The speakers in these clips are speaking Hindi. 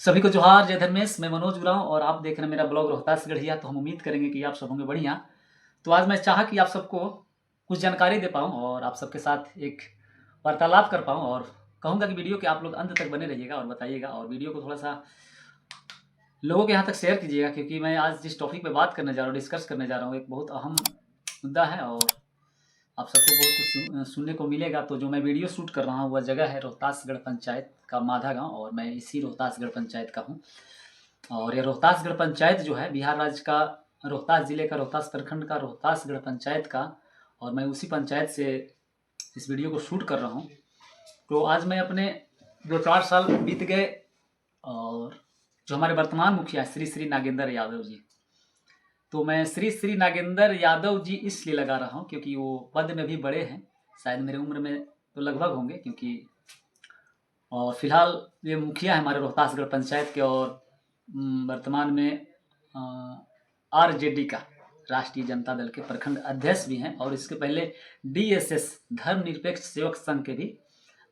सभी को जोहार, जय धर्मेश। मैं मनोज उरांव और आप देख रहे हैं मेरा ब्लॉग रोहतास से गढ़िया। तो हम उम्मीद करेंगे कि आप सब होंगे बढ़िया। तो आज मैं चाहा कि आप सबको कुछ जानकारी दे पाऊँ और आप सबके साथ एक वार्तालाप कर पाऊँ, और कहूँगा कि वीडियो के आप लोग अंत तक बने रहिएगा और बताइएगा, और वीडियो को थोड़ा सा लोगों के यहाँ तक शेयर कीजिएगा, क्योंकि मैं आज जिस टॉपिक पे बात करने जा रहा हूँ, डिस्कस करने जा रहा हूँ, एक बहुत अहम मुद्दा है और आप सबको बहुत कुछ सुनने को मिलेगा। तो जो मैं वीडियो शूट कर रहा हूँ वह जगह है रोहतासगढ़ पंचायत का माधा गांव, और मैं इसी रोहतासगढ़ पंचायत का हूँ। और ये रोहतासगढ़ पंचायत जो है बिहार राज्य का, रोहतास जिले का, रोहतास प्रखंड का रोहतासगढ़ पंचायत का, और मैं उसी पंचायत से इस वीडियो को शूट कर रहा हूँ। तो आज मैं अपने 2-4 साल बीत गए, और जो हमारे वर्तमान मुखिया श्री श्री नागेंद्र यादव जी, तो मैं श्री श्री नागेंद्र यादव जी इसलिए लगा रहा हूँ क्योंकि वो पद में भी बड़े हैं, शायद मेरे उम्र में तो लगभग होंगे, क्योंकि और फिलहाल ये मुखिया है हमारे रोहतासगढ़ पंचायत के, और वर्तमान में आरजेडी का, राष्ट्रीय जनता दल के प्रखंड अध्यक्ष भी हैं, और इसके पहले डीएसएस धर्मनिरपेक्ष सेवक संघ के भी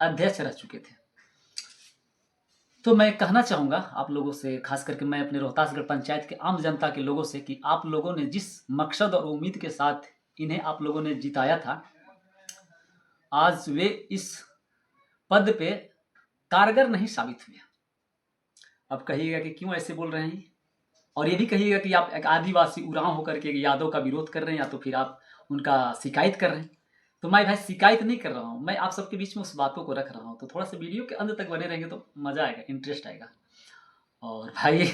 अध्यक्ष रह चुके थे। तो मैं कहना चाहूँगा आप लोगों से, खास करके मैं अपने रोहतासगढ़ पंचायत के आम जनता के लोगों से, कि आप लोगों ने जिस मकसद और उम्मीद के साथ इन्हें आप लोगों ने जिताया था, आज वे इस पद पे कारगर नहीं साबित हुए। अब कहिएगा कि क्यों ऐसे बोल रहे हैं, और ये भी कहिएगा कि आप एक आदिवासी उरांव होकर के यादव का विरोध कर रहे हैं, या तो फिर आप उनका शिकायत कर रहे हैं। तो मैं भाई शिकायत नहीं कर रहा हूँ, मैं आप सबके बीच में उस बातों को रख रहा हूँ। तो थोड़ा सा वीडियो के अंत तक बने रहेंगे तो मज़ा आएगा, इंटरेस्ट आएगा। और भाई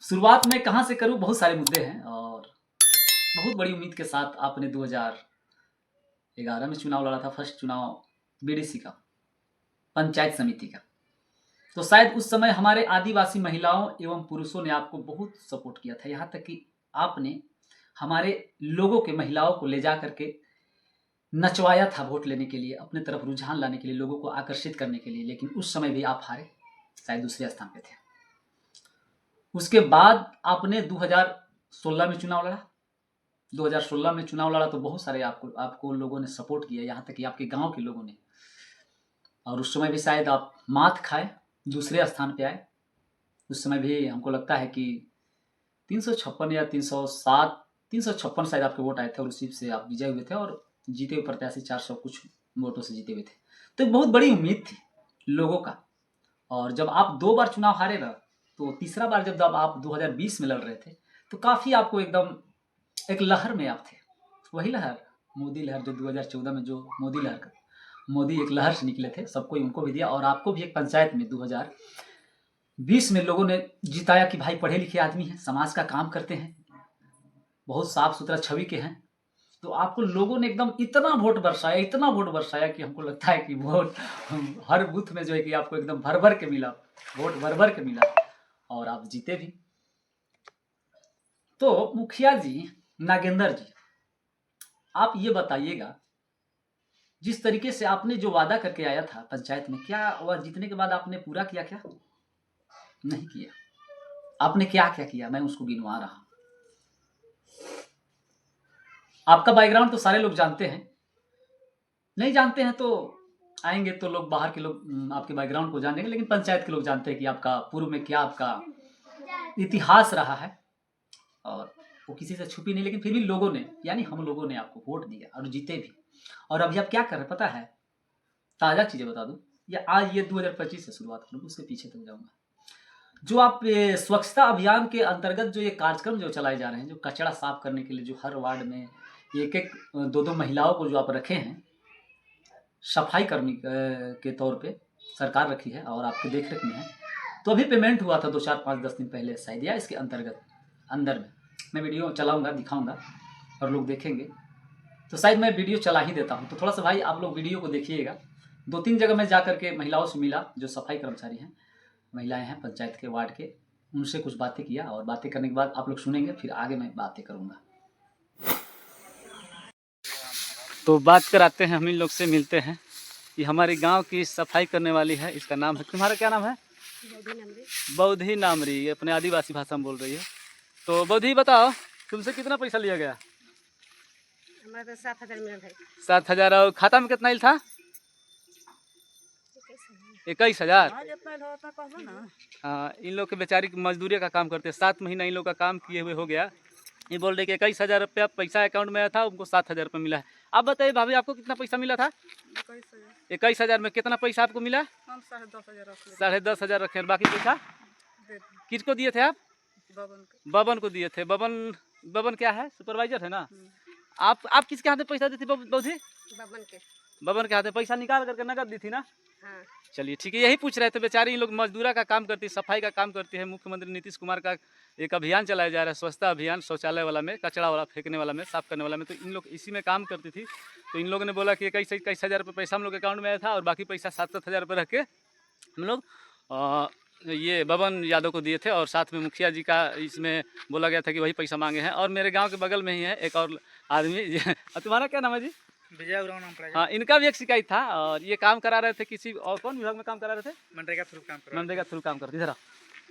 शुरुआत में कहाँ से करूँ, बहुत सारे मुद्दे हैं, और बहुत बड़ी उम्मीद के साथ आपने 2011 में चुनाव लड़ा था, फर्स्ट चुनाव बीडीसी का, पंचायत समिति का। तो शायद उस समय हमारे आदिवासी महिलाओं एवं पुरुषों ने आपको बहुत सपोर्ट किया था, यहाँ तक कि आपने हमारे लोगों के, महिलाओं को ले जा करके नचवाया था वोट लेने के लिए, अपने तरफ रुझान लाने के लिए, लोगों को आकर्षित करने के लिए। लेकिन उस समय भी आप हारे, शायद दूसरे स्थान पे थे। उसके बाद आपने 2016 में चुनाव लड़ा। 2016 में चुनाव लड़ा तो बहुत सारे आपको लोगों ने सपोर्ट किया, यहाँ तक कि आपके गांव के लोगों ने। और उस समय भी शायद आप मात खाए, दूसरे स्थान पे आए। उस समय भी हमको लगता है कि 356 या 307, 356 शायद आपके वोट आए थे, और उसी से आप विजय हुए थे, और जीते हुए प्रत्याशी 400 कुछ वोटों से जीते हुए थे। तो बहुत बड़ी उम्मीद थी लोगों का। और जब आप 2 बार चुनाव हारे ना, तो तीसरा बार जब आप 2020 में लड़ रहे थे, तो काफ़ी आपको एकदम एक लहर में आप थे। वही लहर, मोदी लहर, जो 2014 में जो मोदी लहर, मोदी एक लहर से निकले थे, सबको उनको भी दिया, और आपको भी एक पंचायत में 2020 में लोगों ने जिताया कि भाई पढ़े लिखे आदमी हैं, समाज का काम करते हैं, बहुत साफ सुथरा छवि के हैं। तो आपको लोगों ने एकदम इतना वोट बरसाया, इतना वोट बरसाया, कि हमको लगता है कि वोट हर बूथ में जो है कि आपको एकदम भर भर के मिला, वोट भर भर के मिला, और आप जीते भी। तो मुखिया जी नागेंद्र जी, आप ये बताइएगा, जिस तरीके से आपने जो वादा करके आया था पंचायत में, क्या वह जीतने के बाद आपने पूरा किया? क्या नहीं किया? आपने क्या क्या किया, मैं उसको गिनवा रहा हूं। आपका बैकग्राउंड तो सारे लोग जानते हैं, नहीं जानते हैं तो आएंगे तो लोग, बाहर के लोग आपके बैकग्राउंड को जानेंगे, लेकिन पंचायत के लोग जानते हैं कि आपका पूर्व में क्या आपका इतिहास रहा है, और वो किसी से छुपी नहीं। लेकिन फिर भी लोगों ने, यानी हम लोगों ने आपको वोट दिया और जीते भी। और अभी आप क्या कर रहे हैं पता है? ताज़ा चीज़ें बता दूं, या आज ये 2025 से शुरुआत करूँ, उसके पीछे तक जाऊँगा। जो आप स्वच्छता अभियान के अंतर्गत जो ये कार्यक्रम जो चलाए जा रहे हैं, जो कचरा साफ करने के लिए, जो हर वार्ड में एक एक 2-2 महिलाओं को जो आप रखे हैं सफाई कर्मी के तौर पे, सरकार रखी है और आपके देख रेख में है। तो अभी पेमेंट हुआ था 2-4-5-10 दिन पहले शायद, या इसके अंतर्गत अंदर में मैं वीडियो चलाऊँगा, दिखाऊँगा, और लोग देखेंगे। तो शायद मैं वीडियो चला ही देता हूँ, तो थोड़ा सा भाई आप लोग वीडियो को देखिएगा। 2-3 जगह मैं जा करके महिलाओं से मिला, जो सफाई कर्मचारी हैं, महिलाएं हैं पंचायत के, वार्ड के, उनसे कुछ बातें किया, और बातें करने के बाद आप लोग सुनेंगे, फिर आगे मैं बातें करूँगा। तो बात कराते हैं, हम इन लोग से मिलते हैं। ये हमारे गांव की सफाई करने वाली है, इसका नाम है, तुम्हारा क्या नाम है? बौधी नामरी। ये अपने आदिवासी भाषा में बोल रही है। तो बौधी बताओ, तुमसे कितना पैसा लिया गया? हमारा तो 7,000 मिला भाई। 7,000। और खाता में कितना था? 21,000। हाँ जितना होता कहबो ना। हाँ, इन लोग के बेचारी की मजदूरी का काम करते हैं, 7 महीना इन लोग का काम किए हुए हो गया। ये बोल रहे कि 21,000 रुपया पैसा अकाउंट में आया था, उनको 7,000 रुपये मिला है। आप बताइए भाभी, आपको कितना पैसा मिला था? 21,000 में कितना पैसा आपको मिला? हम 10,500 रख लेते 10,500 रखे, और बाकी पैसा दे दी। किसको दिए थे आप? बबन के। बबन को दिए थे। बबन बबन क्या है? सुपरवाइजर है ना। आप किसके हाथ में पैसा दी थी बबूजी? बबन के। बबन के हाथ में पैसा निकाल करके नगद दी थी ना। हाँ। चलिए ठीक है, यही पूछ रहे थे। बेचारी इन लोग मजदूरा का काम करती है, सफाई का काम करती है। मुख्यमंत्री नीतीश कुमार का एक अभियान चलाया जा रहा है, स्वच्छता अभियान, शौचालय वाला में, कचरा वाला फेंकने वाला में, साफ करने वाला में। तो इन लोग इसी में काम करती थी। तो इन लोगों ने बोला कि 21,000 रुपये पैसा हम लोग अकाउंट में आया था, और बाकी पैसा 7,000 रुपये रख के हम लोग ये बबन यादव को दिए थे। और साथ में मुखिया जी का इसमें बोला गया था कि वही पैसा मांगे हैं। और मेरे गाँव के बगल में ही है एक और आदमी। तुम्हारा क्या नाम है जी? विजय उरांव नाम पड़ा। हाँ, इनका भी एक शिकायत था, और ये काम करा रहे थे किसी और कौन विभाग में काम करा रहे थे? मनरेगा थ्रू काम कर रहा है। मनरेगा थ्रू काम करते इधर।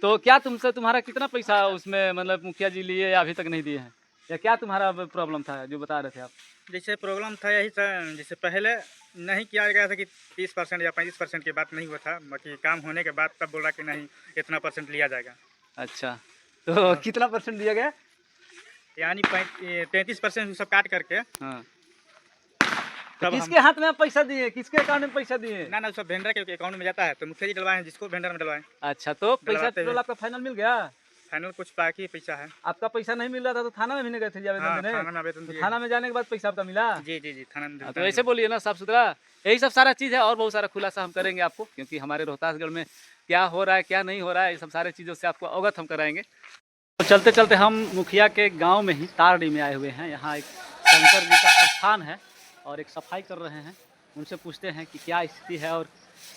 तो क्या तुम्हारा कितना पैसा उसमें मतलब मुखिया जी लिए या अभी तक नहीं दिए हैं, या क्या तुम्हारा प्रॉब्लम था जो बता रहे थे आप? जैसे प्रॉब्लम था यही था, जैसे पहले नहीं किया गया था कि 30% या 35% की बात नहीं हुआ था, बाकी काम होने के बाद तब बोला कि नहीं इतना % लिया जाएगा। अच्छा, तो कितना % दिया गया? यानी 33% सब काट करके हाँ, तब किसके हाथ में आप पैसा दिए, किसके अकाउंट में पैसा दिए? ना सब वेंडर के अकाउंट में जाता है, तो मुखिया जी डलवाए, जिसको वेंडर में डलवाए। अच्छा, तो पैसा डलवाते टोटल हैं। आपका फाइनल मिल गया? फाइनल कुछ बाकी पैसा है। आपका पैसा नहीं मिल रहा था तो थाना में भी नहीं गए थे आवेदन हाँ, देने? थाना में आवेदन तो दिए। थाना में जाने के बाद पैसा आपका मिला? जी जी जी, थाना में। तो ऐसे बोलिए ना, साफ सुथरा। यही सब सारा चीज़ है, और बहुत सारा खुलासा हम करेंगे आपको, क्योंकि हमारे रोहतासगढ़ में क्या हो रहा है क्या नहीं हो रहा है, ये सब सारे चीज़ों से आपको अवगत हम कराएंगे। तो चलते चलते हम मुखिया के गांव में ही तारडी में आए हुए हैं। यहाँ एक शंकर जी का स्थान है, और एक सफाई कर रहे हैं। उनसे पूछते हैं कि क्या स्थिति है, और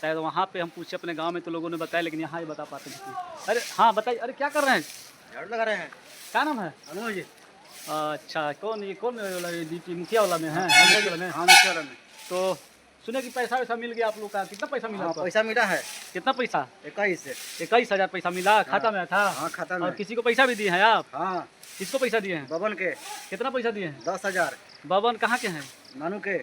शायद वहाँ पे हम पूछे अपने गांव में तो लोगों ने बताया, लेकिन यहाँ ही बता पाते हैं। अरे हाँ बताइए, अरे क्या कर रहे हैं? झाड़ू लगा रहे हैं। क्या नाम है? अनुज जी। अच्छा, कौन वाला डीपी मुखिया वाला में है? हाँ, मुखिया वाला में। तो सुने कि पैसा वैसा मिल गया आप लोग का, कितना पैसा मिला? आपका पैसा मिला है। कितना पैसा? 21,000 पैसा मिला, खाता में था? हाँ, खाता में। और किसी को पैसा भी दिए हैं आप? हाँ, किसको पैसा दिए हैं? बबन के कितना पैसा दिए हैं? 10,000। बबन कहाँ के हैं? नानू के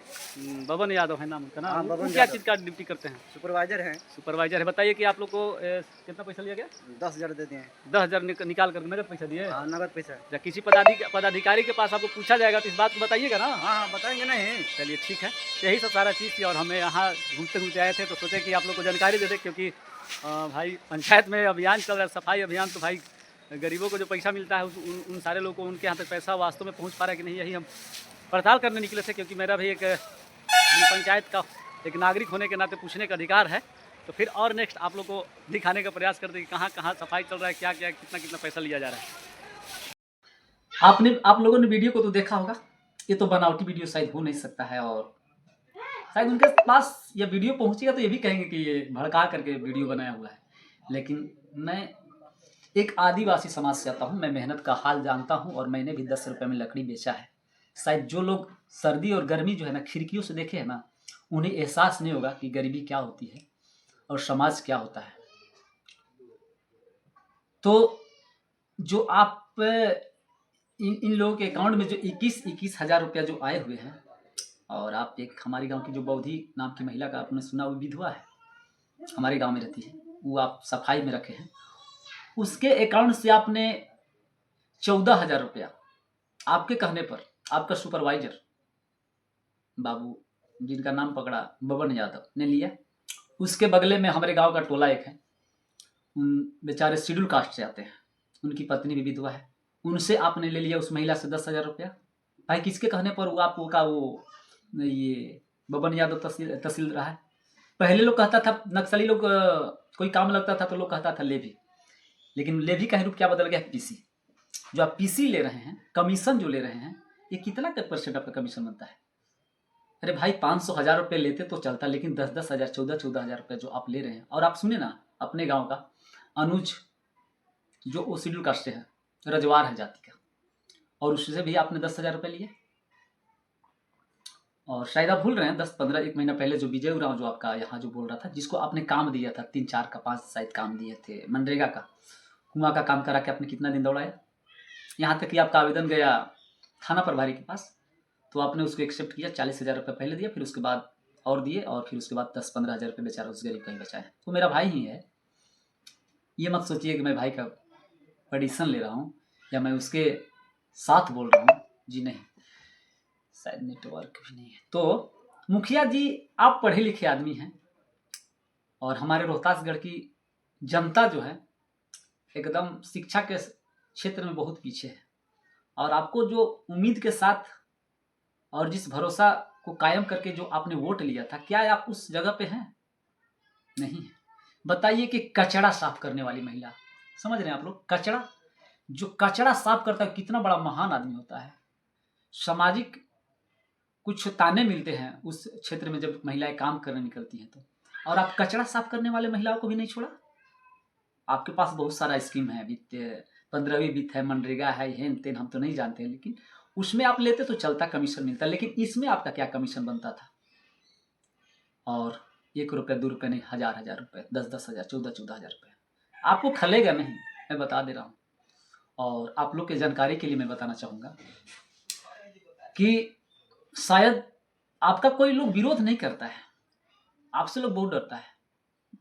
बबन यादव है नाम उनका ना। हाँ, बबन वो क्या यादव। चीज़ का ड्यूटी करते हैं? सुपरवाइजर हैं। सुपरवाइजर है। बताइए कि आप लोग को कितना पैसा लिया गया? 10,000 दे दिए। 10,000 निकाल कर नगद पैसा दिए? हाँ, नगद पैसा। या किसी पदाधिकारी के पास आपको पूछा जाएगा तो इस बात को बताइएगा ना। हाँ, बताएंगे नहीं। चलिए ठीक है, यही सब सारा चीज़ थी। और हमें यहाँ घूमते घूमते आए थे, तो सोचे कि आप लोग को जानकारी दे दें, क्योंकि भाई पंचायत में अभियान चल रहा है, सफाई अभियान। तो भाई गरीबों को जो पैसा मिलता है उन सारे लोगों को उनके यहाँ तक पैसा वास्तव में पहुँच पा रहा है कि नहीं, यही हम पड़ताल करने निकले थे। क्योंकि मेरा भी एक पंचायत का एक नागरिक होने के नाते पूछने का अधिकार है। तो फिर और नेक्स्ट आप लोग को दिखाने का प्रयास करते हैं कि कहाँ कहाँ सफाई चल रहा है, क्या क्या कितना कितना पैसा लिया जा रहा है। आप लोगों ने वीडियो को तो देखा होगा, ये तो बनावटी वीडियो शायद हो नहीं सकता है, और शायद उनके पास यह वीडियो पहुंचेगा तो ये भी कहेंगे कि ये भड़का करके वीडियो बनाया हुआ है। लेकिन मैं एक आदिवासी समाज से आता हूँ, मैं मेहनत का हाल जानता हूँ, और मैंने भी 10 रुपये में लकड़ी बेचा है। शायद जो लोग सर्दी और गर्मी जो है ना खिड़कियों से देखे हैं ना, उन्हें एहसास नहीं होगा कि गरीबी क्या होती है और समाज क्या होता है। तो जो आप इन लोगों के अकाउंट में जो 21,000 रुपया जो आए हुए हैं, और आप एक हमारे गांव की जो बौधी नाम की महिला का आपने सुना, वो विधवा है, हमारे गांव में रहती है, वो आप सफाई में रखे हैं, उसके अकाउंट से आपने 14,000 रुपया आपके कहने पर आपका सुपरवाइजर बाबू, जिनका नाम पकड़ा बबन यादव, ने लिया। उसके बगले में हमारे गांव का टोला एक है, उन बेचारे शेड्यूल कास्ट से आते हैं, उनकी पत्नी भी विधवा है, उनसे आपने ले लिया उस महिला से 10,000 रुपया। भाई किसके कहने पर वो आपको का वो ये बबन यादव तहसील रहा है। पहले लोग कहता था, नक्सली लोग कोई काम लगता था तो लोग कहता था लेवी, लेकिन लेवी का रूप क्या बदल गया? पीसी। जो आप पीसी ले रहे हैं, कमीशन जो ले रहे हैं, ये कितना % आपका कमीशन बनता है? अरे भाई 500,000 रुपये लेते तो चलता, लेकिन 10,000 14,000 रुपये जो आप ले रहे हैं। और आप सुने ना, अपने गांव का अनुज जो वो शेड्यूल कास्ट से है, रजवार है जाति का, और उससे भी आपने 10,000 रुपये लिए। और शायद आप भूल रहे हैं 10-15 एक महीना पहले जो विजय उरांव जो आपका यहाँ जो बोल रहा था, जिसको आपने काम दिया था 3-4 का 5 शायद काम दिए थे मनरेगा का, कुआं का काम करा के आपने कितना दिन दौड़ाया, यहाँ तक कि आपका आवेदन गया थाना प्रभारी के पास, तो आपने उसको एक्सेप्ट किया, 40,000 रुपये पहले दिया, फिर उसके बाद और दिए, और फिर उसके बाद 10-15 हज़ार रुपये बेचारा उस गरीब का ही बचा है। वो मेरा भाई ही है, ये मत सोचिए कि मैं भाई का ऑडिशन ले रहा हूँ या मैं उसके साथ बोल रहा हूँ, जी नहीं, शायद नेटवर्क भी नहीं है। तो मुखिया जी, आप पढ़े लिखे आदमी हैं और हमारे रोहतासगढ़ की जनता जो है एकदम शिक्षा के क्षेत्र में बहुत पीछे है, और आपको जो उम्मीद के साथ और जिस भरोसा को कायम करके जो आपने वोट लिया था, क्या आप उस जगह पे हैं? नहीं है। बताइए कि कचरा साफ करने वाली महिला, समझ रहे हैं आप लोग, कचरा, जो कचरा साफ करता है कितना बड़ा महान आदमी होता है। सामाजिक कुछ ताने मिलते हैं उस क्षेत्र में जब महिलाएं काम करने निकलती हैं तो, और आप कचरा साफ करने वाले महिलाओं को भी नहीं छोड़ा। आपके पास बहुत सारा स्कीम है, वित्त 15वीं वित्त है, मनरेगा है, हेन तेन, हम तो नहीं जानते हैं, लेकिन उसमें आप लेते तो चलता, कमीशन मिलता, लेकिन इसमें आपका क्या कमीशन बनता था? और 1 रुपये 2 रुपये नहीं, 1000 रुपये, 10 हज़ार, 14 हज़ार रुपये आपको खलेगा नहीं, मैं बता दे रहा हूँ। और आप लोग के जानकारी के लिए मैं बताना चाहूँगा कि शायद आपका कोई लोग विरोध नहीं करता है, आपसे लोग बहुत डरता है,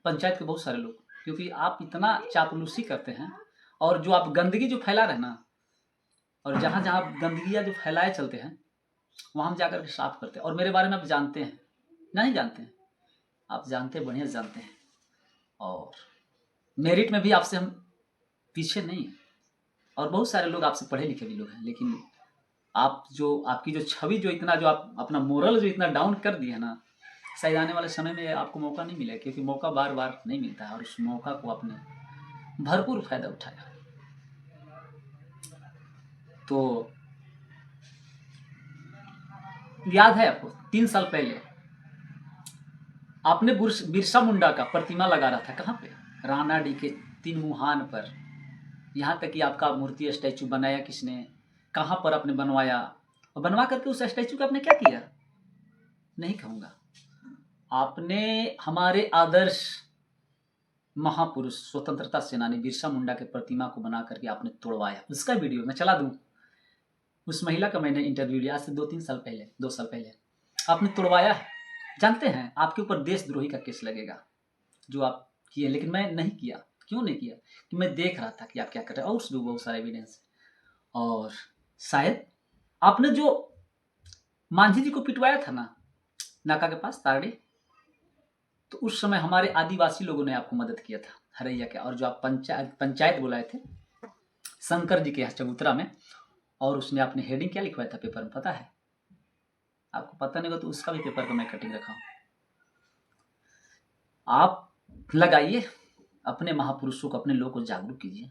पंचायत के बहुत सारे लोग, क्योंकि आप इतना चापलूसी करते हैं, और जो आप गंदगी जो फैला रहे ना, और जहाँ जहाँ आप गंदगियाँ जो फैलाए चलते हैं वहाँ हम जाकर के साफ करते हैं। और मेरे बारे में आप जानते हैं, नहीं जानते हैं, आप जानते हैं, बढ़िया जानते हैं, और मेरिट में भी आपसे हम पीछे नहीं हैं, और बहुत सारे लोग आपसे पढ़े लिखे भी लोग हैं, लेकिन आप जो आपकी जो छवि जो इतना, जो आप अपना मोरल जो इतना डाउन कर दिए ना, शायद आने वाले समय में आपको मौका नहीं मिला, क्योंकि मौका बार बार नहीं मिलता है, और उस मौका को आपने भरपूर फायदा उठाया। तो याद है आपको 3 साल पहले आपने बिरसा मुंडा का प्रतिमा लगा रहा था, कहाँ पे? रानाडी के 3 मुहान पर। यहाँ तक कि आपका मूर्ति स्टैचू बनाया किसने, कहाँ पर आपने बनवाया, और बनवा करके उस स्टैचू का आपने क्या किया? नहीं कहूँगा। आपने हमारे आदर्श महापुरुष स्वतंत्रता सेनानी बिरसा मुंडा के प्रतिमा को बना करके आपने तोड़वाया। उसका वीडियो मैं चला दूं, उस महिला का मैंने इंटरव्यू लिया आज से 2 साल पहले। आपने तोड़वाया है। जानते हैं आपके ऊपर देशद्रोही का केस लगेगा जो आप किए, लेकिन मैं नहीं किया। क्यों नहीं किया? कि मैं देख रहा था कि आप क्या कर रहे हैं, और उसमें बहुत सारा एविडेंस। और शायद आपने जो मांझी जी को पिटवाया था ना नाका के पास तारड़ी, तो उस समय हमारे आदिवासी लोगों ने आपको मदद किया था, हरैया के। और जो आप पंचायत बुलाए थे शंकर जी के यहाँ चबूतरा में, और उसमें आपने हेडिंग क्या लिखवाया था पेपर में, पता है? आपको पता नहीं हो तो उसका भी पेपर का मैं कटिंग रखा हूँ। आप लगाइए, अपने महापुरुषों को, अपने लोगों को जागरूक कीजिए,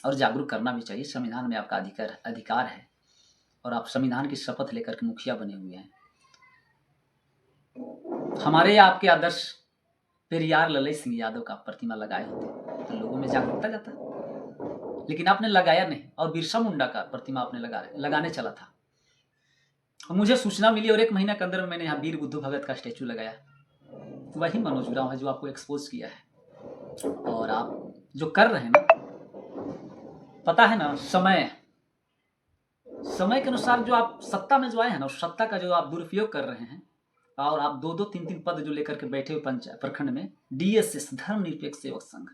और जागरूक करना भी चाहिए। संविधान में आपका अधिकार है, और आप संविधान की शपथ लेकर के मुखिया बने हुए हैं। हमारे या आपके आदर्श पेरियार ललई सिंह यादव का प्रतिमा लगाए होते तो लोगों में जागरूकता जाता, लेकिन आपने लगाया नहीं। और बिरसा मुंडा का प्रतिमा आपने लगाने चला था, और मुझे सूचना मिली, और 1 महीना के अंदर मैंने यहाँ वीर बुद्धू भगत का स्टैचू लगाया। वही मनोज उरांव है जो आपको एक्सपोज किया है। और आप जो कर रहे हैं ना, पता है ना, समय के अनुसार जो आप सत्ता में जो आए हैं ना, उस सत्ता का जो आप दुरुपयोग कर रहे हैं, और आप 2-2, 3-3 पद जो लेकर के बैठे हुए पंचायत प्रखंड में, DSS धर्मनिरपेक्ष सेवक संघ,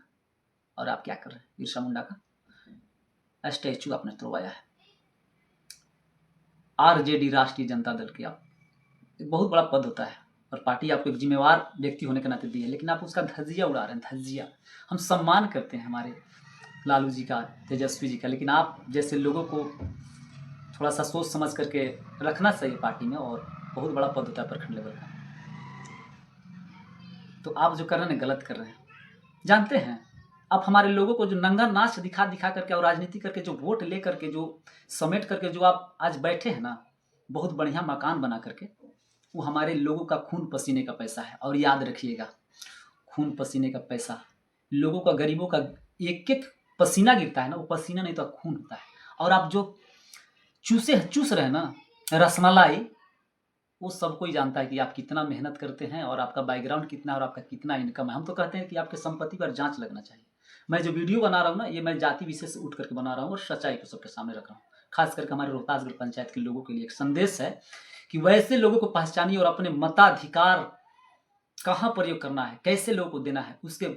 और आप क्या कर रहे हैं? बिरसा मुंडा का स्टैचू आपने तोड़वाया है। RJD राष्ट्रीय जनता दल की आप एक बहुत बड़ा पद होता है, और पार्टी आपको एक जिम्मेवार व्यक्ति होने के नाते दी है, लेकिन आप उसका धज्जिया उड़ा रहे हैं। धज्जिया, हम सम्मान करते हैं हमारे लालू जी का, तेजस्वी जी का, लेकिन आप जैसे लोगों को थोड़ा सा सोच समझ करके रखना चाहिए पार्टी में, और बहुत बड़ा पद होता है प्रखंड लेवल का। तो आप जो कर रहे हैं गलत कर रहे हैं। जानते हैं आप हमारे लोगों को जो नंगा नाच दिखा करके और राजनीति करके जो वोट ले करके जो समेट करके जो आप आज बैठे हैं ना, बहुत बढ़िया मकान बना करके, वो हमारे लोगों का खून पसीने का पैसा है। और याद रखिएगा, खून पसीने का पैसा, लोगों का, गरीबों का एक एक पसीना गिरता है ना, वो पसीना नहीं तो खून होता है। और आप जो चूस रहे हैं ना रसमलाई, वो सबको ही जानता है कि आप कितना मेहनत करते हैं, और आपका बैकग्राउंड कितना है, और आपका कितना इनकम है। हम तो कहते हैं कि आपके संपत्ति पर जांच लगना चाहिए। मैं जो वीडियो बना रहा हूँ ना, ये मैं जाति विशेष से उठ करके बना रहा हूँ, और सच्चाई को सबके सामने रख रहा हूँ। खास करके हमारे रोहतासगढ़ पंचायत के लोगों के लिए एक संदेश है कि वैसे लोगों को पहचानिए, और अपने मताधिकार कहाँ प्रयोग करना है, कैसे लोगों को देना है, उसके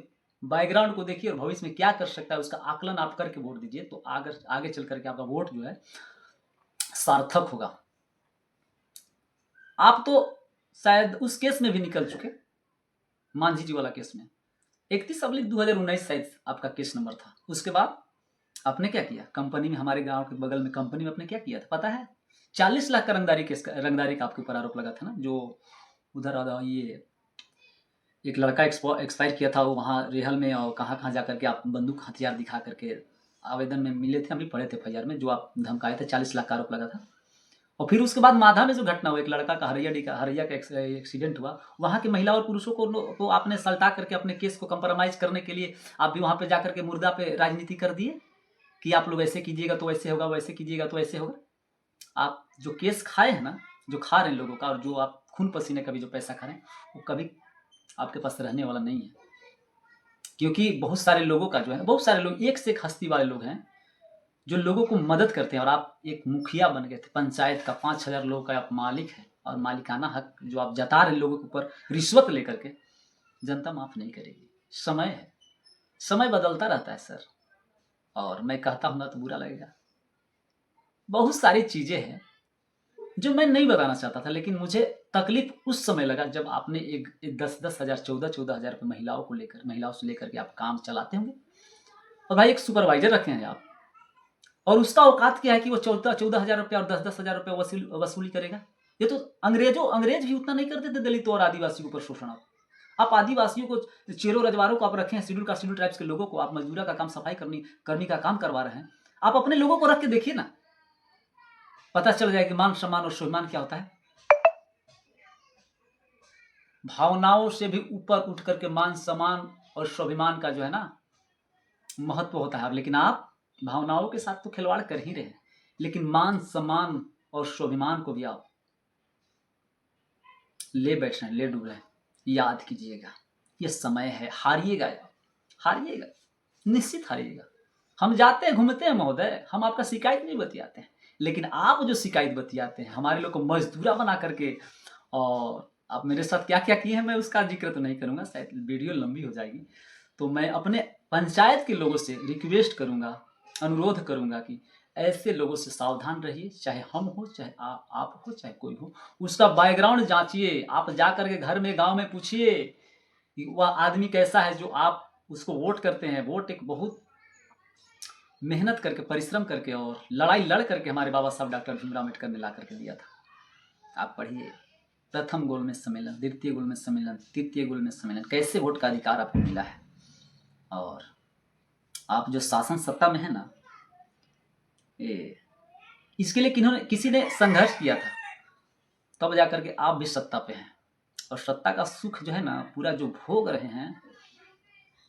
बैकग्राउंड को देखिए और भविष्य में क्या कर सकता है उसका आकलन आप करके वोट दीजिए, तो आगे चल करके आपका वोट जो है सार्थक होगा। आप तो शायद उस केस में भी निकल चुके, मांझी जी वाला केस में 31/2019 शायद आपका केस नंबर था। उसके बाद आपने क्या किया, कंपनी में, हमारे गांव के बगल में कंपनी में आपने क्या किया था पता है? 40 लाख का रंगदारी का आपके ऊपर आरोप लगा था ना, जो उधर ये एक लड़का एक्सपायर किया था वो वहाँ रेहल में, और कहाँ कहाँ जा करके आप बंदूक हथियार दिखा करके आवेदन में मिले थे, हम भी पढ़े थे FIR में, जो आप धमकाए थे, 40 लाख का आरोप लगा था। और फिर उसके बाद माधा में जो घटना हुआ, एक लड़का का हरिया का एक्सीडेंट हुआ, वहाँ के महिला और पुरुषों को आपने सल्टा करके अपने केस को कंप्रोमाइज करने के लिए आप भी वहाँ पे जा करके मुर्दा पे राजनीति कर दिए कि आप लोग ऐसे कीजिएगा तो ऐसे होगा, वैसे कीजिएगा तो ऐसे होगा। आप जो केस खाए हैं ना, जो खा रहे हैं लोगों का, और जो आप खून पसीने का भी जो पैसा खा रहे हैं, वो कभी आपके पास रहने वाला नहीं है। क्योंकि बहुत सारे लोगों का जो है, बहुत सारे लोग, एक से एक हस्ती वाले लोग हैं जो लोगों को मदद करते हैं, और आप एक मुखिया बन गए थे पंचायत का, 5,000 लोगों का आप मालिक हैं, और मालिकाना हक जो आप जता रहे लोगों के ऊपर रिश्वत लेकर के, जनता माफ नहीं करेगी। समय है, समय बदलता रहता है सर, और मैं कहता हूँ ना तो बुरा लगेगा। बहुत सारी चीजें हैं जो मैं नहीं बताना चाहता था, लेकिन मुझे तकलीफ उस समय लगा जब आपने एक 10-10 हज़ार, 14-14 हज़ार रुपये महिलाओं से लेकर के आप काम चलाते होंगे, और भाई एक सुपरवाइजर रखे हैं आप, और उसका औकात क्या है कि वो 14-14 हज़ार रुपया और 10-10 हज़ार रुपया वसूली करेगा। ये तो अंग्रेज भी उतना नहीं करते थे दलितों और आदिवासियों के ऊपर शोषण। आप आदिवासियों को, चेरो रजवारों को आप रखे हैं, शेड्यूल कास्ट शेड्यूल ट्राइब्स के लोगों को आप मजदूरा का काम, सफाई कर्मी का काम करवा रहे हैं। आप अपने लोगों को रख के देखिए ना, पता चल जाए कि मान सम्मान और स्वाभिमान क्या होता है। भावनाओं से भी ऊपर उठ करके मान सम्मान और स्वाभिमान का जो है ना महत्व होता है। लेकिन आप भावनाओं के साथ तो खिलवाड़ कर ही रहे हैं, लेकिन मान सम्मान और स्वाभिमान को भी आप ले बैठ रहे हैं, ले डूब रहे हैं। याद कीजिएगा, ये समय है, हारिएगा, हारिएगा, निश्चित हारिएगा। हम जाते हैं, घूमते हैं महोदय, हम आपका शिकायत नहीं बतियाते हैं, लेकिन आप जो शिकायत बतियाते हैं, हमारे लोग को मजदूरा बना करके, और आप मेरे साथ क्या क्या किए हैं मैं उसका जिक्र तो नहीं करूंगा, शायद वीडियो लंबी हो जाएगी। तो मैं अपने पंचायत के लोगों से रिक्वेस्ट करूंगा, अनुरोध करूंगा कि ऐसे लोगों से सावधान रहिए, चाहे हम हो, चाहे आप हो, चाहे कोई हो। उसका बैकग्राउंड जांचिए, आप जा करके घर में, गांव में पूछिए कि वह आदमी कैसा है जो आप उसको वोट करते हैं। वोट एक बहुत मेहनत करके, परिश्रम करके और लड़ाई लड़ करके हमारे बाबा साहब डॉक्टर भीमराव अम्बेडकर ने ला करके दिया था। आप पढ़िए, प्रथम गोलमेज सम्मेलन, द्वितीय गोलमेज सम्मेलन, तृतीय गोलमेज सम्मेलन, कैसे वोट का अधिकार आपको मिला है। और आप जो शासन सत्ता में है ना, इसके लिए किसी ने संघर्ष किया था, तब जाकर के आप भी सत्ता पे हैं। और सत्ता का सुख जो है ना, पूरा जो भोग रहे हैं,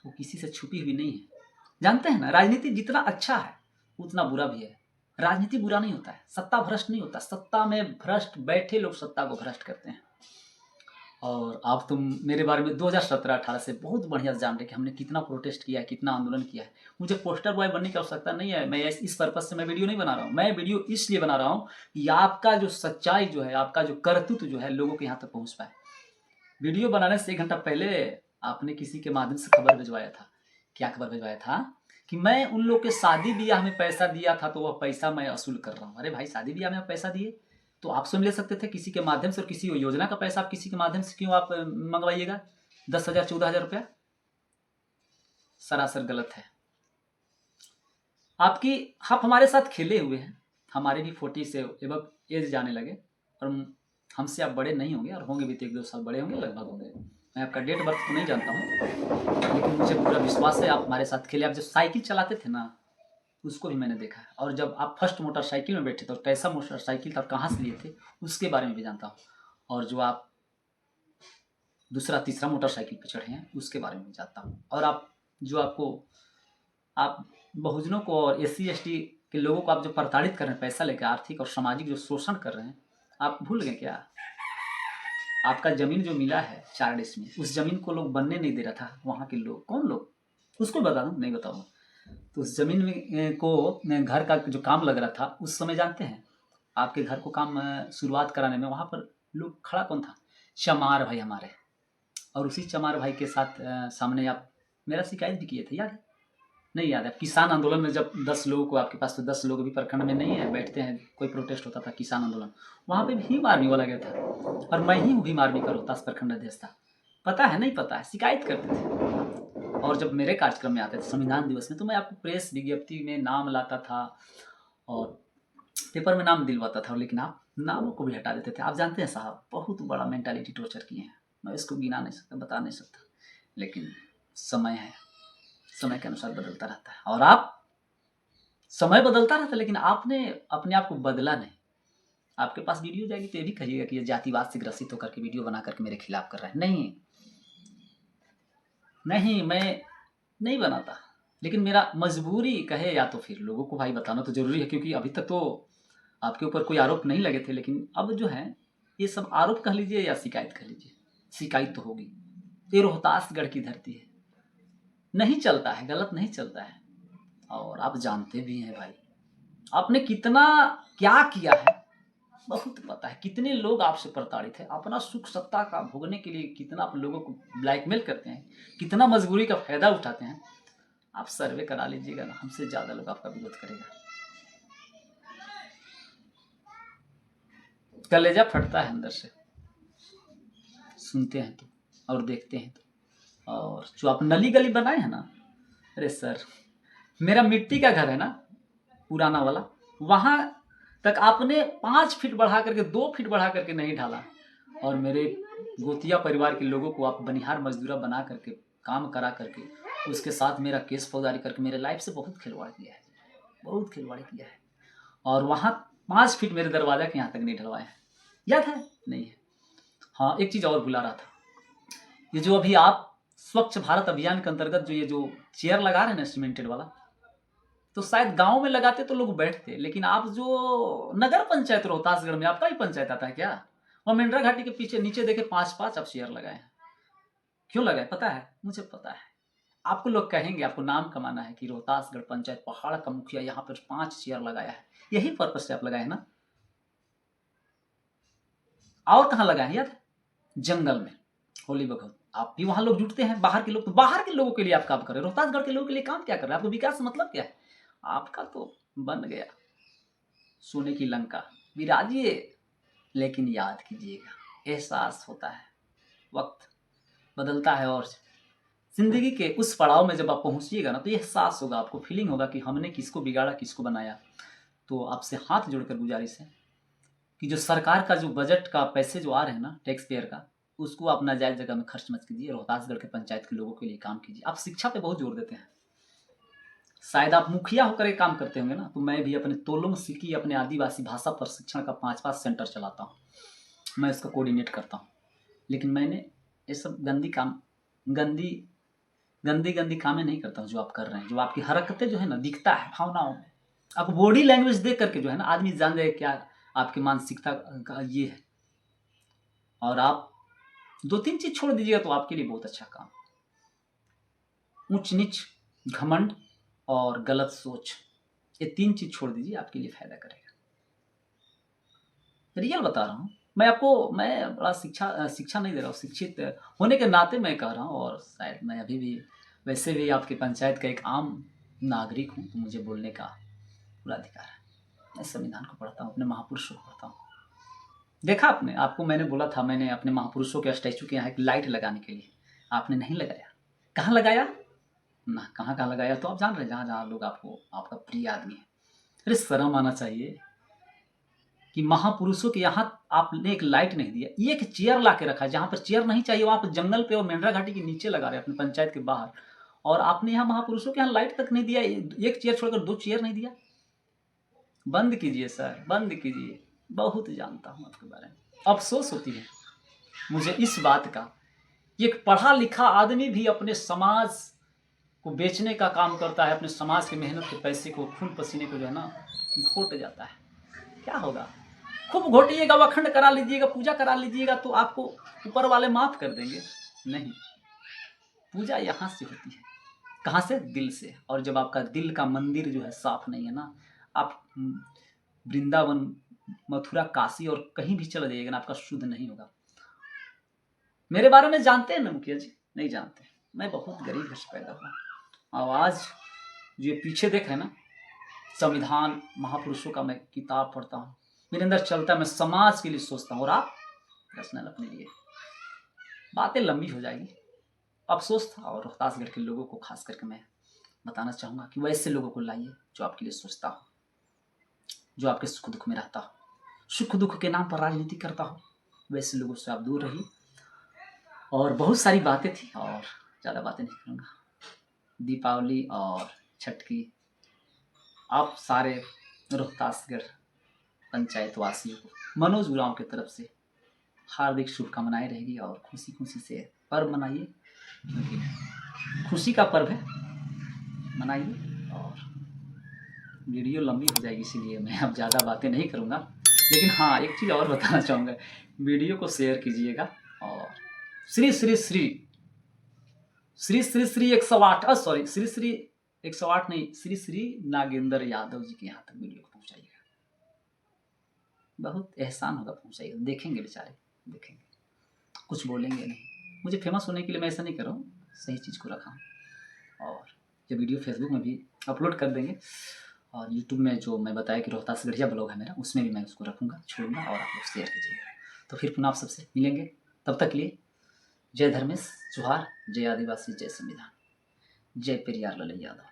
वो किसी से छुपी हुई नहीं है। जानते हैं ना, राजनीति जितना अच्छा है उतना बुरा भी है। राजनीति बुरा नहीं होता है, सत्ता भ्रष्ट नहीं होता, सत्ता में भ्रष्ट बैठे लोग सत्ता को भ्रष्ट करते हैं। और आप तुम मेरे बारे में 2017-18 से बहुत बढ़िया जान रहे कि हमने कितना प्रोटेस्ट किया है, कितना आंदोलन किया है। मुझे पोस्टर बॉय बनने की आवश्यकता नहीं है। मैं इस पर्पज से मैं वीडियो नहीं बना रहा हूँ। मैं वीडियो इसलिए बना रहा हूँ कि आपका जो सच्चाई जो है, आपका जो कर्तृत्व जो है, लोगों के यहाँ तक पहुँच पाए। वीडियो बनाने से 1 घंटा पहले आपने किसी के माध्यम से खबर भिजवाया था। क्या खबर भिजवाया था? कि मैं उन लोग के शादी ब्याह में पैसा दिया था, तो वह पैसा मैं वसूल कर रहा हूँ। अरे भाई, शादी ब्याह में आप पैसा दिए तो आप स्वयं ले सकते थे किसी के माध्यम से, और किसी योजना का पैसा आप किसी के माध्यम से क्यों आप मंगवाइएगा? 10,000 14,000 रुपया सरासर गलत है। आप हमारे साथ खेले हुए हैं। हमारे भी 40 से एबव एज जाने लगे, और हमसे आप बड़े नहीं होंगे, और होंगे भी तो 1-2 साल बड़े होंगे, लगभग होंगे। मैं आपका डेट बर्थ तो नहीं जानता हूँ, लेकिन मुझे पूरा विश्वास है आप हमारे साथ खेले। आप जब साइकिल चलाते थे ना, उसको भी मैंने देखा है। और जब आप फर्स्ट मोटरसाइकिल में बैठे थे, और कैसा मोटरसाइकिल था और कहाँ से लिए थे, उसके बारे में भी जानता हूँ। और जो आप दूसरा तीसरा मोटरसाइकिल पर चढ़े हैं, उसके बारे में भी जानता हूँ। और आप बहुजनों को और SC ST के लोगों को आप जो प्रताड़ित कर रहे हैं पैसा लेकर, आर्थिक और सामाजिक जो शोषण कर रहे हैं, आप भूल गए क्या? आपका जमीन जो मिला है 4 डिसमिल, उस जमीन को लोग बनने नहीं दे रहा था। वहाँ के लोग, कौन लोग, उसको बता दूँ? नहीं बताऊँगा। तो उस जमीन में को घर का जो काम लग रहा था, उस समय जानते हैं आपके घर को काम शुरुआत कराने में वहाँ पर लोग खड़ा कौन था? चमार भाई हमारे। और उसी चमार भाई के साथ सामने आप मेरा शिकायत भी किए थे, याद है? नहीं याद है? किसान आंदोलन में जब 10 लोगों को, आपके पास तो 10 लोग भी प्रखंड में नहीं है, बैठते हैं, कोई प्रोटेस्ट होता था किसान आंदोलन, वहाँ पे भीम आर्मी वाला गया था और मैं ही भीम आर्मी का रोहतास प्रखंड अध्यक्ष था। पता है? नहीं पता है? शिकायत करते थे। और जब मेरे कार्यक्रम में आते थे संविधान दिवस में, तो मैं आपको प्रेस विज्ञप्ति में नाम लाता था और पेपर में नाम दिलवाता था, लेकिन आप नामों को भी हटा देते थे। आप जानते हैं साहब, बहुत बड़ा मेंटालिटी टॉर्चर किए हैं, मैं इसको गिना नहीं सकता, बता नहीं सकता, लेकिन समय है, समय के अनुसार बदलता रहता है। और आप, समय बदलता रहता है लेकिन आपने अपने आप को बदला नहीं। आपके पास वीडियो जाएगी तो ये भी कहिएगा कि ये जातिवाद से ग्रसित होकर के वीडियो बना करके मेरे खिलाफ कर रहा है। नहीं नहीं, मैं नहीं बनाता, लेकिन मेरा मजबूरी कहे या तो फिर लोगों को भाई बताना तो जरूरी है, क्योंकि अभी तक तो आपके ऊपर कोई आरोप नहीं लगे थे, लेकिन अब जो है ये सब आरोप कह लीजिए या शिकायत कह लीजिए, शिकायत तो होगी। ये रोहतासगढ़ की धरती है, नहीं चलता है, गलत नहीं चलता है। और आप जानते भी हैं भाई, आपने कितना क्या किया है, बहुत पता है। कितने लोग आपसे प्रताड़ित है, अपना सुख सत्ता का भोगने के लिए कितना आप लोगों को ब्लैकमेल करते हैं, कितना मजबूरी का फायदा उठाते हैं। आप सर्वे करा लीजिएगा ना, हमसे ज्यादा लोग आपका विरोध करेगा। कलेजा फटता है अंदर से, सुनते हैं तो और देखते हैं तो। और जो आप नली गली बनाए हैं ना, अरे सर, मेरा मिट्टी का घर है ना पुराना वाला, वहां तक आपने 5 फीट बढ़ा करके 2 फीट बढ़ा करके नहीं ढाला। और मेरे गोतिया परिवार के लोगों को आप बनिहार मजदूरा बना करके काम करा करके उसके साथ मेरा केस फौजदारी करके मेरे लाइफ से बहुत खिलवाड़ किया है, बहुत खिलवाड़ किया है। और वहाँ 5 फीट मेरे दरवाजा के यहाँ तक नहीं ढलवाए हैं, याद है? नहीं है। हाँ, एक चीज़ और भुला रहा था, ये जो अभी आप स्वच्छ भारत अभियान के अंतर्गत जो ये जो चेयर लगा रहे हैं ना सीमेंटेड वाला, तो शायद गांव में लगाते तो लोग बैठते, लेकिन आप जो नगर पंचायत रोहतासगढ़ में, आपका ही पंचायत आता है क्या, वहाँ मेंढरा घाटी के पीछे नीचे देखे 5-5 आप चेयर लगाए हैं। क्यों लगाए पता है? मुझे पता है। आपको लोग कहेंगे, आपको नाम कमाना है कि रोहतासगढ़ पंचायत पहाड़ का मुखिया यहाँ पर 5 चेयर लगाया है, यही पर्पज से आप लगाए ना। और कहाँ लगाए हैं याद? जंगल में होली बखत आप भी वहां लोग जुटते हैं, बाहर के लोग, तो बाहर के लोगों के लिए आप काम कर रहे हैं, रोहतासगढ़ के लोगों के लिए काम क्या कर रहे हैं? आपको विकास से मतलब क्या है? आपका तो बन गया सोने की लंका, विराजिए, लेकिन याद कीजिएगा, एहसास होता है, वक्त बदलता है और जिंदगी के उस पड़ाव में जब आप पहुंचिएगा ना, तो ये एहसास होगा, आपको फीलिंग होगा कि हमने किसको बिगाड़ा, किसको बनाया। तो आपसे हाथ जोड़कर गुजारिश है कि जो सरकार का जो बजट का पैसे जो आ रहे हैं ना, टैक्स पेयर का, उसको आप नाजायज जगह में खर्च मत कीजिए, रोहतासगढ़ के पंचायत के लोगों के लिए काम कीजिए। आप शिक्षा पे बहुत जोर देते हैं, शायद आप मुखिया होकर एक काम करते होंगे ना, तो मैं भी अपने तोलुंग सिकी अपने आदिवासी भाषा प्रशिक्षण का 5 सेंटर चलाता हूँ, मैं इसका कोऑर्डिनेट करता हूँ। लेकिन मैंने ये सब गंदी कामें नहीं करता हूँ जो आप कर रहे हैं। जो आपकी हरकतें जो है ना, दिखता है भावनाओं में, आप बॉडी लैंग्वेज देख करके जो है ना, आदमी जान जाए क्या आपकी मानसिकता का ये है। और आप 2-3 चीज छोड़ दीजिएगा तो आपके लिए बहुत अच्छा काम। ऊंच नीच, घमंड और गलत सोच, ये 3 चीज छोड़ दीजिए, आपके लिए फायदा करेगा। रियल बता रहा हूँ मैं आपको, मैं बड़ा शिक्षा नहीं दे रहा हूँ, शिक्षित होने के नाते मैं कह रहा हूँ। और शायद मैं अभी भी वैसे भी आपके पंचायत का एक आम नागरिक हूँ, तो मुझे बोलने का पूरा अधिकार है। मैं संविधान को पढ़ता हूँ, अपने महापुरुषों को पढ़ता हूँ। देखा आपने, आपको मैंने बोला था, मैंने अपने महापुरुषों के स्टैचू के यहाँ एक लाइट लगाने के लिए, आपने नहीं लगाया। कहाँ लगाया ना, कहाँ लगाया, तो आप जान रहे जहाँ जहाँ लोग आपको, आपका प्रिय आदमी है। अरे शर्म आना चाहिए कि महापुरुषों के यहाँ आपने एक लाइट नहीं दिया, एक चेयर ला के रखा है, जहाँ पर चेयर नहीं चाहिए वहाँ पर जंगल पे और मेंढरा घाटी के नीचे लगा रहे अपने पंचायत के बाहर। और आपने यहाँ महापुरुषों के यहाँ लाइट तक नहीं दिया, एक चेयर छोड़कर 2 चेयर नहीं दिया। बंद कीजिए सर, बंद कीजिए। बहुत जानता हूँ आपके बारे में, अफसोस होती है मुझे इस बात का, एक पढ़ा लिखा आदमी भी अपने समाज को बेचने का काम करता है, अपने समाज के मेहनत के पैसे को, खून पसीने को जो है ना, घोट जाता है। क्या होगा? खूब घोटिएगा, वखंड करा लीजिएगा, पूजा करा लीजिएगा, तो आपको ऊपर वाले माफ कर देंगे? नहीं, पूजा यहाँ से होती है। कहाँ से? दिल से। और जब आपका दिल का मंदिर जो है साफ नहीं है ना, आप वृंदावन, मथुरा, काशी और कहीं भी चला जाइएगा ना, आपका शुद्ध नहीं होगा। मेरे बारे में जानते हैं ना मुखिया जी? नहीं जानते। मैं बहुत गरीब घर से पैदा हुआ और आज ये पीछे देख रहे हैं ना, संविधान महापुरुषों का मैं किताब पढ़ता हूँ, मेरे अंदर चलता है, मैं समाज के लिए सोचता हूँ और आप पर्सनल अपने लिए। बातें लंबी हो जाएगी, अफसोस था। और रोहतासगढ़ के लोगों को खास करके मैं बताना चाहूँगा कि वैसे लोगों को लाइए जो आपके लिए सोचता हो, जो आपके सुख दुख में रहता हो, सुख दुख के नाम पर राजनीति करता हो, वैसे लोगों से आप दूर रहिए। और बहुत सारी बातें थी और ज़्यादा बातें नहीं करूँगा। दीपावली और छठ की आप सारे रोहतासगढ़ पंचायत वासियों को मनोज उरांव की तरफ से हार्दिक शुभकामनाएं रहेगी और खुशी खुशी से पर्व मनाइए, क्योंकि खुशी का पर्व है, मनाइए। और वीडियो लंबी हो जाएगी इसीलिए मैं अब ज़्यादा बातें नहीं करूँगा। लेकिन हाँ, एक चीज़ और बताना चाहूँगा, वीडियो को शेयर कीजिएगा। और श्री श्री श्री श्री श्री श्री 108 सॉरी श्री श्री 108 नहीं, श्री श्री नागेंद्र यादव जी के यहाँ तक वीडियो को पहुँचाइएगा। बहुत एहसान होगा, पहुँचाइएगा। देखेंगे बेचारे, देखेंगे, कुछ बोलेंगे नहीं। मुझे फेमस होने के लिए मैं ऐसा नहीं कर रहा हूँ, सही चीज़ को रखा हूँ। और ये वीडियो फेसबुक में भी अपलोड कर देंगे और यूट्यूब में जो मैं बताया कि रोहतासगढ़िया ब्लॉग है मेरा, उसमें भी मैं उसको रखूँगा, छोड़ूंगा और आप लोग शेयर कीजिएगा। तो फिर पुनः आप सबसे मिलेंगे, तब तक के लिए जय धर्मेश, जोहार, जय आदिवासी, जय संविधान, जय पेरियार लाल यादव।